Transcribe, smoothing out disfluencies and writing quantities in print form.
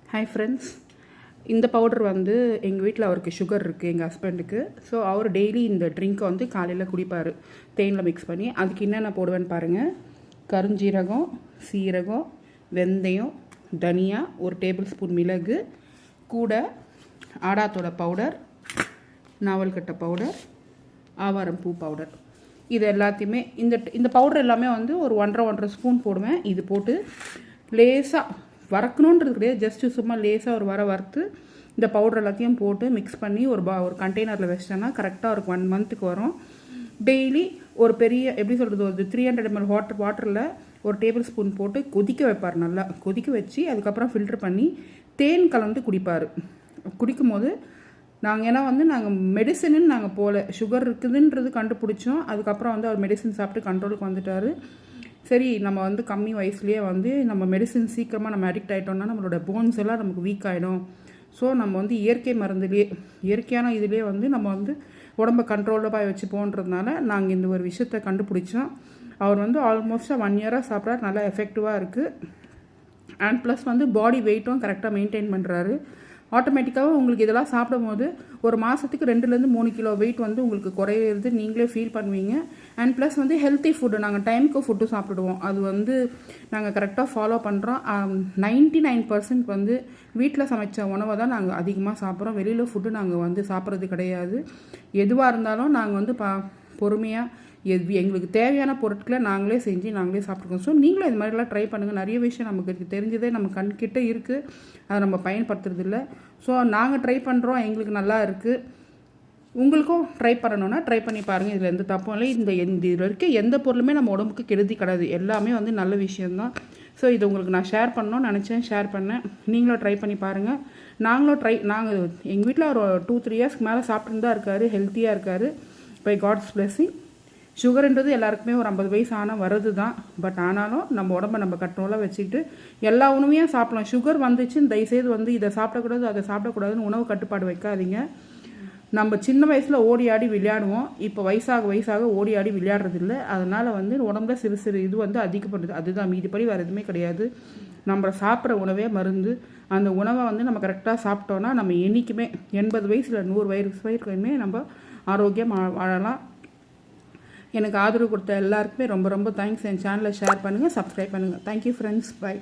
Hi friends, இந்த powder வந்து எங்கள் வீட்டில் அவருக்கு சுகர் இருக்குது, எங்கள் ஹஸ்பண்டுக்கு. ஸோ அவர் டெய்லி இந்த ட்ரிங்க்கை வந்து காலையில் குடிப்பார், தேனில் மிக்ஸ் பண்ணி. அதுக்கு என்னென்ன போடுவேன்னு பாருங்கள். கருஞ்சீரகம், சீரகம், வெந்தயம், தனியா, ஒரு டேபிள் ஸ்பூன் மிளகு, கூட ஆடாத்தோட பவுடர், நாவல்கட்டை பவுடர், ஆவாரம் பூ பவுடர். இது எல்லாத்தையுமே இந்த பவுடர் எல்லாமே வந்து ஒரு 1.5 ஸ்பூன் போடுவேன். இது போட்டு லேசாக வறுக்கணுன்றது கிடையாது, ஜஸ்ட்டு சும்மா லேசாக ஒரு வறுத்து இந்த பவுடர் எல்லாத்தையும் போட்டு மிக்ஸ் பண்ணி ஒரு கண்டெய்னரில் வச்சிட்டேன்னா கரெக்டாக ஒரு 1 மந்த்துக்கு வரும். டெய்லி ஒரு பெரிய எப்படி சொல்கிறது, ஒரு 300 ml வாட்டரில் ஒரு டேபிள் ஸ்பூன் போட்டு கொதிக்க வைப்பார். நல்லா கொதிக்க வச்சு அதுக்கப்புறம் ஃபில்ட்ரு பண்ணி தேன் கலந்து குடிப்பார். குடிக்கும் போது நாங்கள் மெடிசனுன்னு நாங்கள் போகல, சுகர் இருக்குதுன்றது கண்டுபிடிச்சோம். அதுக்கப்புறம் வந்து அவர் மெடிசன் சாப்பிட்டு கண்ட்ரோலுக்கு வந்துட்டார். சரி, நம்ம வந்து கம்மி வயசுலேயே வந்து நம்ம மெடிசின் சீக்கிரமாக நம்ம அடிக்ட் ஆகிட்டோம்னா நம்மளோட போன்ஸ் எல்லாம் நமக்கு வீக் ஆகிடும். ஸோ நம்ம வந்து இயற்கை மருந்துலேயே, இயற்கையான இதுலேயே வந்து நம்ம வந்து உடம்பை கண்ட்ரோலாக வச்சு போன்றதுனால நாங்கள் இந்த ஒரு விஷயத்தை கண்டுபிடிச்சோம். அவர் வந்து ஆல்மோஸ்ட்டாக 1 இயராக சாப்பிட்றாரு, நல்லா எஃபெக்டிவாக இருக்குது. அண்ட் ப்ளஸ் வந்து பாடி வெயிட்டும் கரெக்டாக மெயின்டைன் பண்ணுறாரு. ஆட்டோமேட்டிக்காக உங்களுக்கு இதெல்லாம் சாப்பிடும் போது ஒரு மாதத்துக்கு 2-3 கிலோ வெயிட் வந்து உங்களுக்கு குறையிறது நீங்களே ஃபீல் பண்ணுவீங்க. அண்ட் ப்ளஸ் வந்து ஹெல்த்தி ஃபுட்டு, நாங்கள் டைமுக்கு ஃபுட்டு சாப்பிடுவோம். அது வந்து நாங்கள் கரெக்டாக ஃபாலோ பண்ணுறோம். 99% வந்து வீட்டில் சமைச்ச உணவை தான் நாங்கள் அதிகமாக சாப்பிட்றோம். வெளியில் ஃபுட்டு நாங்கள் வந்து சாப்பிட்றது கிடையாது. எதுவாக இருந்தாலும் நாங்கள் வந்து பொறுமையாக எங்களுக்கு தேவையான பொருட்களை நாங்களே செஞ்சு நாங்களே சாப்பிட்ருக்கோம். ஸோ நீங்களும் இது மாதிரிலாம் ட்ரை பண்ணுங்கள். நிறைய விஷயம் நமக்கு தெரிஞ்சதே நம்ம கண்கிட்ட இருக்குது, அதை நம்ம பயன்படுத்துறதில்ல. ஸோ நாங்கள் ட்ரை பண்ணுறோம், எங்களுக்கு நல்லா இருக்குது. உங்களுக்கும் ட்ரை பண்ணணுன்னா ட்ரை பண்ணி பாருங்கள். இதில் எந்த தப்பும் இல்லை. இதில் இருக்க எந்த பொருளுமே நம்ம உடம்புக்கு கெடுதி கிடையாது, எல்லாமே வந்து நல்ல விஷயந்தான். ஸோ இது உங்களுக்கு நான் ஷேர் பண்ணணும்னு நினச்சேன், ஷேர் பண்ணேன். நீங்களும் ட்ரை பண்ணி பாருங்கள். நாங்கள் எங்கள் வீட்டில் ஒரு 2-3 இயர்ஸ்க்கு மேலே சாப்பிட்டுன்னு தான் இருக்கார், ஹெல்த்தியாக இருக்கார், பை காட்ஸ் பிளெஸிங். சுகர்ன்றது எல்லாருக்குமே ஒரு 50 வயசு ஆனால் வருது தான். பட் ஆனாலும் நம்ம உடம்பை நம்ம கண்ட்ரோலாக வச்சுக்கிட்டு எல்லா உணவையும் சாப்பிடலாம். சுகர் வந்துச்சுன்னு தயவுசெய்து வந்து இதை சாப்பிடக்கூடாது அதை சாப்பிடக்கூடாதுன்னு உணவு கட்டுப்பாடு வைக்காதீங்க. நம்ம சின்ன வயசில் ஓடி ஆடி விளையாடுவோம், இப்போ வயசாக ஓடி ஆடி விளையாடுறதில்ல. அதனால் வந்து உடம்புல சிறு இது வந்து அதிகப்படுது, அதுதான். மீதிப்படி வேறு எதுவுமே கிடையாது. நம்ம சாப்பிட்ற உணவே மருந்து. அந்த உணவை வந்து நம்ம கரெக்டாக சாப்பிட்டோன்னா நம்ம என்றைக்குமே 80 வயசில் 100 வயசு வரைக்குமே நம்ம ஆரோக்கியம் வாழலாம். எனக்கு ஆதரவு கொடுத்த எல்லாருக்குமே ரொம்ப ரொம்ப தேங்க்ஸ். என் சேனலை ஷேர் பண்ணுங்கள், சப்ஸ்கிரைப் பண்ணுங்கள். Thank you friends, by.